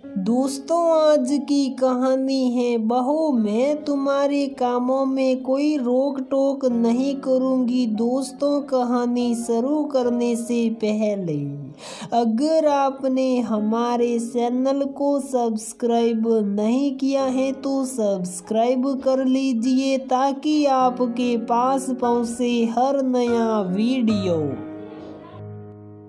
दोस्तों, आज की कहानी है बहू। मैं तुम्हारे कामों में कोई रोक टोक नहीं करूंगी। दोस्तों, कहानी शुरू करने से पहले अगर आपने हमारे चैनल को सब्सक्राइब नहीं किया है तो सब्सक्राइब कर लीजिए ताकि आपके पास पहुंचे हर नया वीडियो।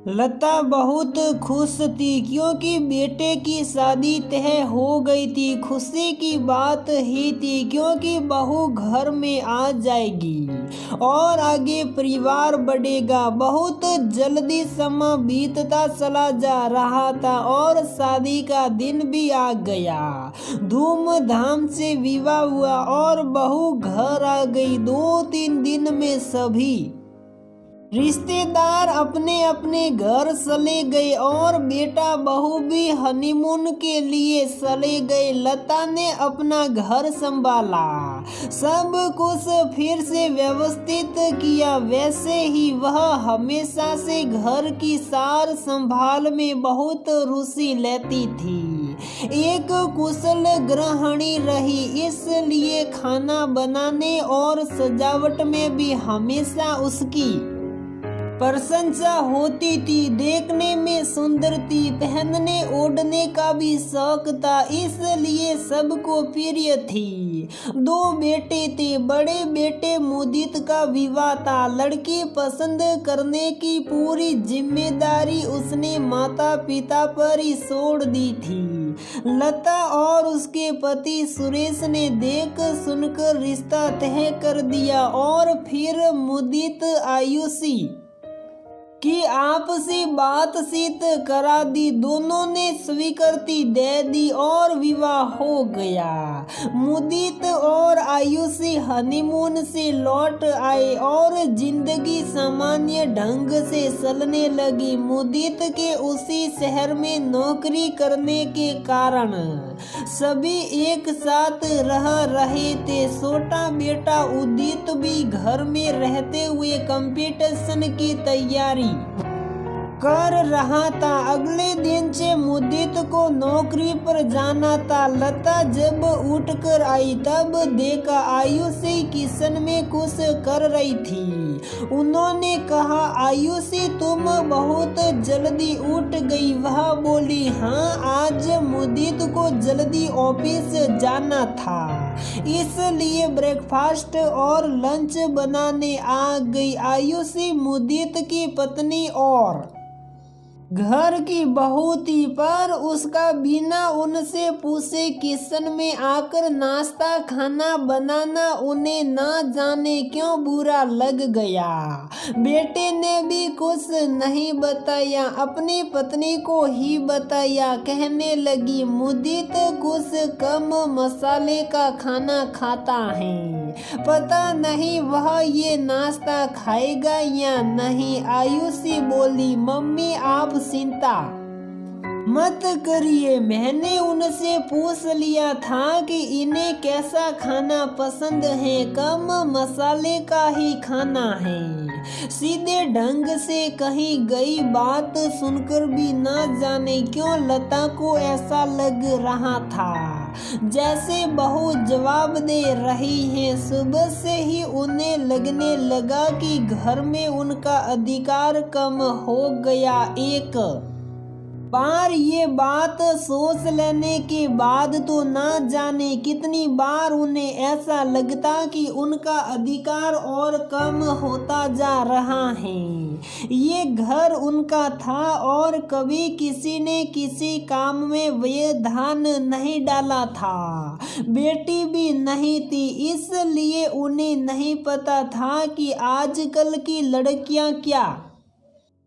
लता बहुत खुश थी क्योंकि बेटे की शादी तय हो गई थी। खुशी की बात ही थी क्योंकि बहू घर में आ जाएगी और आगे परिवार बढ़ेगा। बहुत जल्दी समय बीतता चला जा रहा था और शादी का दिन भी आ गया। धूमधाम से विवाह हुआ और बहू घर आ गई। 2-3 दिन में सभी रिश्तेदार अपने अपने घर चले गए और बेटा बहू भी हनीमून के लिए चले गए। लता ने अपना घर संभाला, सब कुछ फिर से व्यवस्थित किया। वैसे ही वह हमेशा से घर की सार संभाल में बहुत रुचि लेती थी। एक कुशल गृहिणी रही, इसलिए खाना बनाने और सजावट में भी हमेशा उसकी प्रशंसा होती थी। देखने में सुंदर थी, पहनने ओढ़ने का भी शौक था, इसलिए सबको प्रिय थी। 2 बेटे थे। बड़े बेटे मुदित का विवाह था। लड़की पसंद करने की पूरी जिम्मेदारी उसने माता पिता पर ही छोड़ दी थी। लता और उसके पति सुरेश ने देख सुनकर रिश्ता तय कर दिया और फिर मुदित आयुषी कि आपसी बातचीत करा दी। दोनों ने स्वीकृति दे दी और विवाह हो गया। मुदित और आयुषी हनीमून से लौट आए और जिंदगी सामान्य ढंग से चलने लगी। मुदित के उसी शहर में नौकरी करने के कारण सभी एक साथ रह रहे थे। छोटा बेटा उदित भी घर में रहते हुए कंपटीशन की तैयारी कर रहा था। अगले दिन से मुदित को नौकरी पर जाना था। लता जब उठकर आई तब देखा आयुषी किचन में कुछ कर रही थी। उन्होंने कहा, आयुषी तुम बहुत जल्दी उठ गई। वह बोली, हाँ, आज मुदित को जल्दी ऑफिस जाना था, इसलिए ब्रेकफास्ट और लंच बनाने आ गई। आयुषी मुदित की पत्नी और घर की बहू थी, पर उसका बिना उनसे पूछे किचन में आकर नाश्ता खाना बनाना उन्हें ना जाने क्यों बुरा लग गया। बेटे ने भी कुछ नहीं बताया, अपनी पत्नी को ही बताया। कहने लगी, मुदित कुछ कम मसाले का खाना खाता है, पता नहीं वह ये नाश्ता खाएगा या नहीं। आयुषी बोली, मम्मी आप चिंता मत करिए, मैंने उनसे पूछ लिया था कि इन्हें कैसा खाना पसंद है, कम मसाले का ही खाना है। सीधे ढंग से कही गई बात सुनकर भी ना जाने क्यों लता को ऐसा लग रहा था जैसे बहू जवाब दे रही है। सुबह से ही उन्हें लगने लगा कि घर में उनका अधिकार कम हो गया। एक बार ये बात सोच लेने के बाद तो ना जाने कितनी बार उन्हें ऐसा लगता कि उनका अधिकार और कम होता जा रहा है। ये घर उनका था और कभी किसी ने किसी काम में व्यवधान नहीं डाला था। बेटी भी नहीं थी, इसलिए उन्हें नहीं पता था कि आजकल की लड़कियां क्या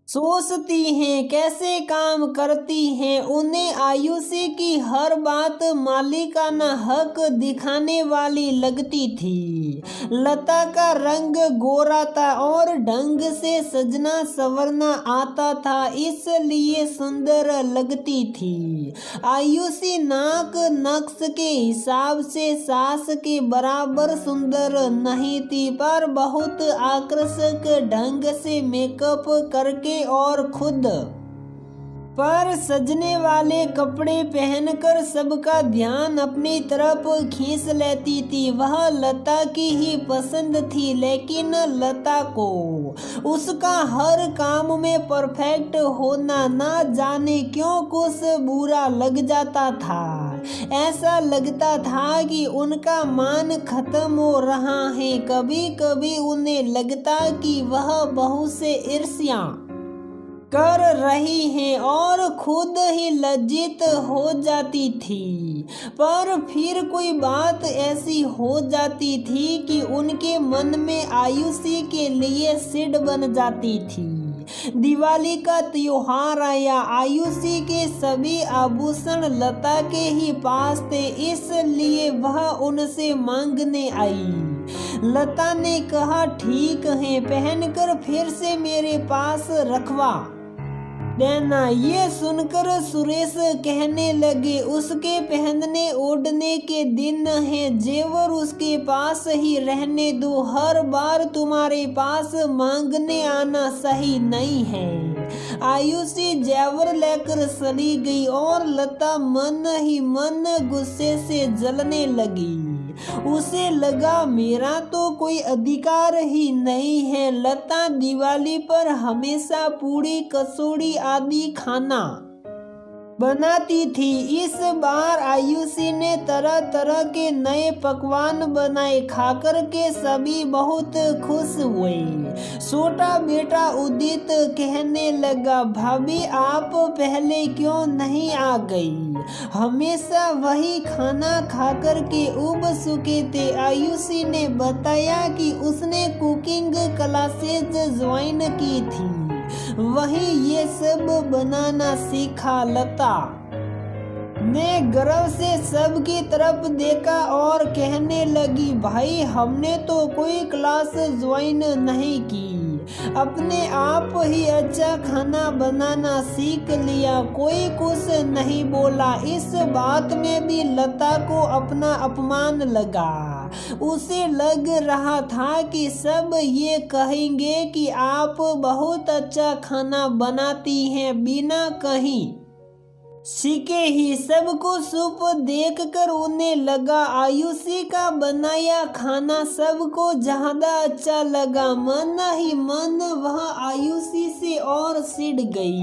सोचती हैं, कैसे काम करती हैं। उन्हें आयुषी की हर बात मालिकाना हक दिखाने वाली लगती थी। लता का रंग गोरा था और ढंग से सजना संवरना आता था, इसलिए सुंदर लगती थी। आयुषी नाक नक्श के हिसाब से सास के बराबर सुंदर नहीं थी, पर बहुत आकर्षक ढंग से मेकअप करके और खुद पर सजने वाले कपड़े पहनकर सबका ध्यान अपनी तरफ खींच लेती थी। वह लता की ही पसंद थी, लेकिन लता को उसका हर काम में परफेक्ट होना ना जाने क्यों कुछ बुरा लग जाता था। ऐसा लगता था कि उनका मान खत्म हो रहा है। कभी कभी उन्हें लगता कि वह बहू से ईर्ष्या कर रही हैं और खुद ही लज्जित हो जाती थी। पर फिर कोई बात ऐसी हो जाती थी कि उनके मन में आयुषी के लिए सिड बन जाती थी। दिवाली का त्योहार आया। आयुषी के सभी आभूषण लता के ही पास थे, इसलिए वह उनसे मांगने आई। लता ने कहा, ठीक है, पहनकर फिर से मेरे पास रखवा देना। ये सुनकर सुरेश कहने लगे, उसके पहनने ओढ़ने के दिन हैं, जेवर उसके पास ही रहने दो। हर बार तुम्हारे पास मांगने आना सही नहीं है। आयुषी जेवर लेकर चली गई और लता मन ही मन गुस्से से जलने लगी। उसे लगा, मेरा तो कोई अधिकार ही नहीं है। लता दिवाली पर हमेशा पूरी कचौड़ी आदि खाना बनाती थी। इस बार आयुषी ने तरह तरह के नए पकवान बनाए, खाकर के सभी बहुत खुश हुए। छोटा बेटा उदित कहने लगा, भाभी आप पहले क्यों नहीं आ गई? हमेशा वही खाना खाकर के उब चुके थे। आयुषी ने बताया कि उसने कुकिंग क्लासेज ज्वाइन की थी, वही ये सब बनाना सीखा। लता ने गर्व से सबकी तरफ देखा और कहने लगी, भाई हमने तो कोई क्लास ज्वाइन नहीं की, अपने आप ही अच्छा खाना बनाना सीख लिया। कोई कुछ नहीं बोला। इस बात में भी लता को अपना अपमान लगा। उसे लग रहा था कि सब ये कहेंगे कि आप बहुत अच्छा खाना बनाती हैं, बिना कहीं सीखे ही। सबको सूप देखकर उन्हें लगा आयुषी का बनाया खाना सबको ज्यादा अच्छा लगा। मन ही मन वह आयुषी से और चिढ़ गई।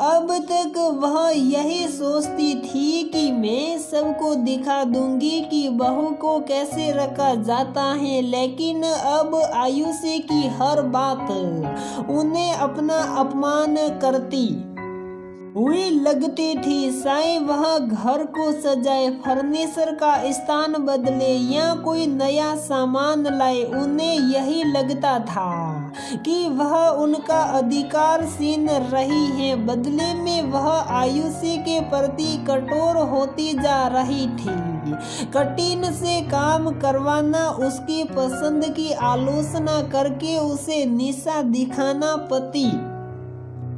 अब तक वह यही सोचती थी कि मैं सबको दिखा दूंगी कि बहू को कैसे रखा जाता है, लेकिन अब आयुषी की हर बात उन्हें अपना अपमान करती हुई लगती थी। चाहे वह घर को सजाए, फर्नीचर का स्थान बदले या कोई नया सामान लाए, उन्हें यही लगता था कि वह उनका अधिकार छीन रही है। बदले में वह आयुषी के प्रति कठोर होती जा रही थी। कठिन से काम करवाना, उसकी पसंद की आलोचना करके उसे नीचा दिखाना, पति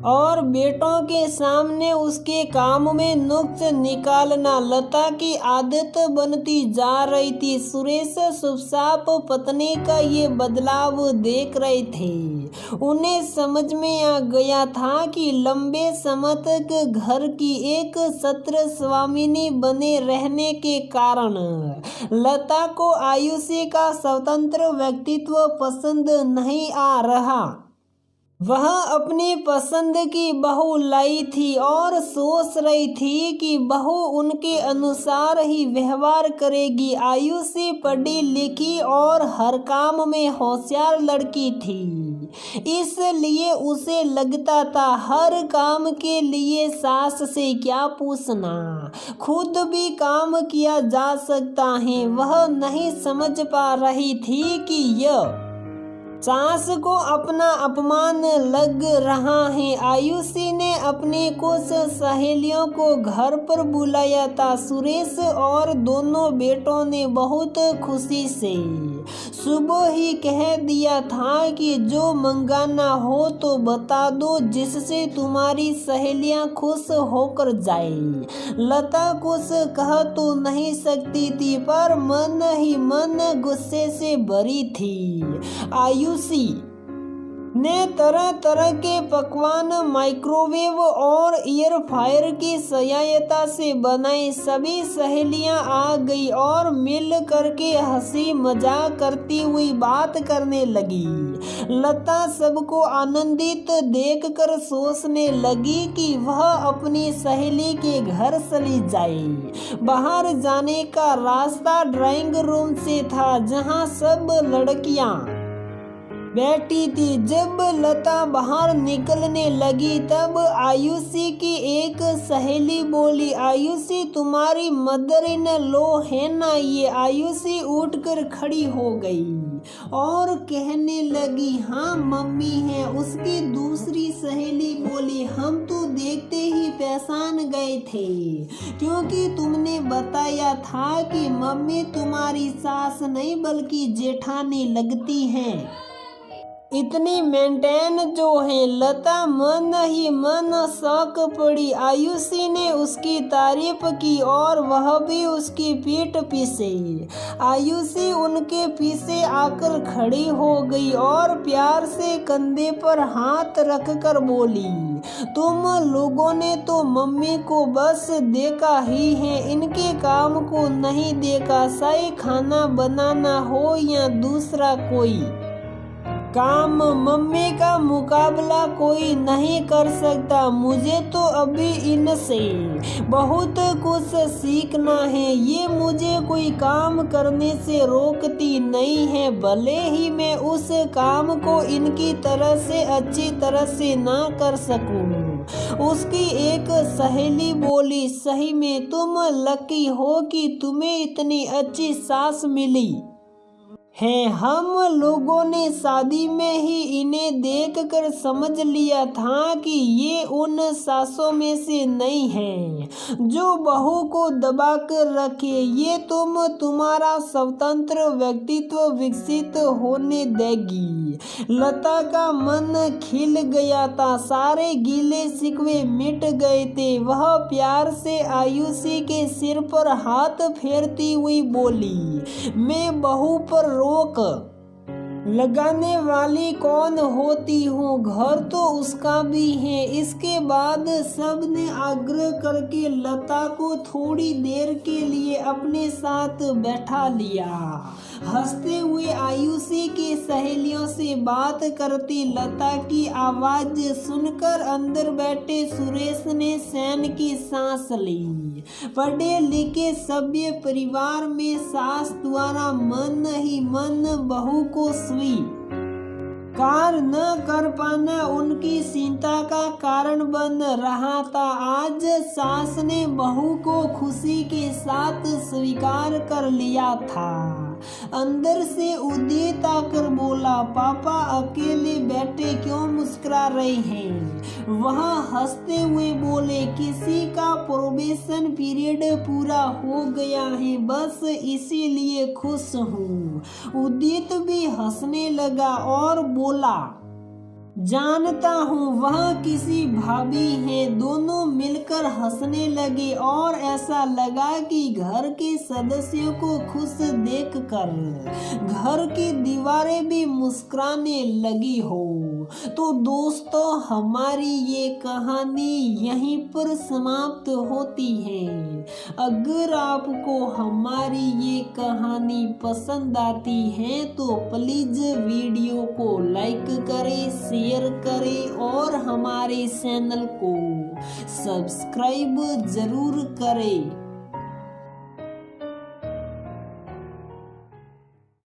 और बेटों के सामने उसके काम में नुक्स निकालना लता की आदत बनती जा रही थी। सुरेश चुपचाप पत्नी का ये बदलाव देख रहे थे। उन्हें समझ में आ गया था कि लंबे समय तक घर की एक छत्र स्वामिनी बने रहने के कारण लता को आयुषी का स्वतंत्र व्यक्तित्व पसंद नहीं आ रहा। वह अपनी पसंद की बहू लाई थी और सोच रही थी कि बहू उनके अनुसार ही व्यवहार करेगी। आयुषी पढ़ी लिखी और हर काम में होशियार लड़की थी, इसलिए उसे लगता था हर काम के लिए सास से क्या पूछना, खुद भी काम किया जा सकता है। वह नहीं समझ पा रही थी कि यह सास को अपना अपमान लग रहा है। आयुषी ने अपनी कुछ सहेलियों को घर पर बुलाया था। सुरेश और दोनों बेटों ने बहुत खुशी से सुबह ही कह दिया था कि जो मंगाना हो तो बता दो, जिससे तुम्हारी सहेलियां खुश होकर जाए। लता कुछ कह तो नहीं सकती थी, पर मन ही मन गुस्से से भरी थी। आयुषी ने तरह तरह के पकवान माइक्रोवेव और एयर फ्रायर की सहायता से बनाए। सभी सहेलियां आ गई और मिल करके हंसी मजाक करती हुई बात करने लगी। लता सबको आनंदित देखकर सोचने लगी कि वह अपनी सहेली के घर चली जाए। बाहर जाने का रास्ता ड्राइंग रूम से था, जहां सब लड़कियां बैठी थी। जब लता बाहर निकलने लगी तब आयुषी की एक सहेली बोली, आयुषी तुम्हारी मदर इन लॉ है ना ये? आयुषी उठकर खड़ी हो गई और कहने लगी, हाँ मम्मी है। उसकी दूसरी सहेली बोली, हम तो देखते ही पहचान गए थे, क्योंकि तुमने बताया था कि मम्मी तुम्हारी सास नहीं बल्कि जेठानी लगती हैं। इतनी मेंटेन जो है। लता मन ही मन शौक पड़ी। आयुषी ने उसकी तारीफ की और वह भी उसकी पीठ पीछे। आयुषी उनके पीछे आकर खड़ी हो गई और प्यार से कंधे पर हाथ रखकर बोली, तुम लोगों ने तो मम्मी को बस देखा ही है, इनके काम को नहीं देखा। चाहे खाना बनाना हो या दूसरा कोई काम, मम्मी का मुकाबला कोई नहीं कर सकता। मुझे तो अभी इनसे बहुत कुछ सीखना है। ये मुझे कोई काम करने से रोकती नहीं है, भले ही मैं उस काम को इनकी तरह से अच्छी तरह से ना कर सकूं। उसकी एक सहेली बोली, सही में तुम लकी हो कि तुम्हें इतनी अच्छी सास मिली है। हम लोगों ने शादी में ही इन्हें देखकर समझ लिया था कि ये उन सासों में से नहीं है जो बहू को दबा कर रखे। ये तुम्हारा स्वतंत्र व्यक्तित्व विकसित होने देगी। लता का मन खिल गया था, सारे गीले शिकवे मिट गए थे। वह प्यार से आयुषी के सिर पर हाथ फेरती हुई बोली, मैं बहू पर रोक लगाने वाली कौन होती हूँ? घर तो उसका भी है। इसके बाद सबने आग्रह करके लता को थोड़ी देर के लिए अपने साथ बैठा लिया। हंसते हुए आयुषी की सहेलियों से बात करती लता की आवाज सुनकर अंदर बैठे सुरेश ने चैन की सांस ली। पढ़े लिखे सभ्य परिवार में सास द्वारा मन ही मन बहू को स्वीकार न कर पाना उनकी चिंता का कारण बन रहा था। आज सास ने बहू को खुशी के साथ स्वीकार कर लिया था। अंदर से उदित आकर बोला, पापा अकेले बैठे क्यों मुस्कुरा रहे हैं? वह हंसते हुए बोले, किसी का प्रोबेशन पीरियड पूरा हो गया है, बस इसीलिए खुश हूँ। उदित भी हंसने लगा और बोला, जानता हूँ वह किसी भाभी है। दोनों मिलकर हंसने लगे और ऐसा लगा कि घर के सदस्यों को खुश देखकर घर की दीवारें भी मुस्कुराने लगी हो। तो दोस्तों, हमारी ये कहानी यहीं पर समाप्त होती है। अगर आपको हमारी ये कहानी पसंद आती है तो प्लीज वीडियो को लाइक करें, शेयर करें और हमारे चैनल को सब्सक्राइब जरूर करें।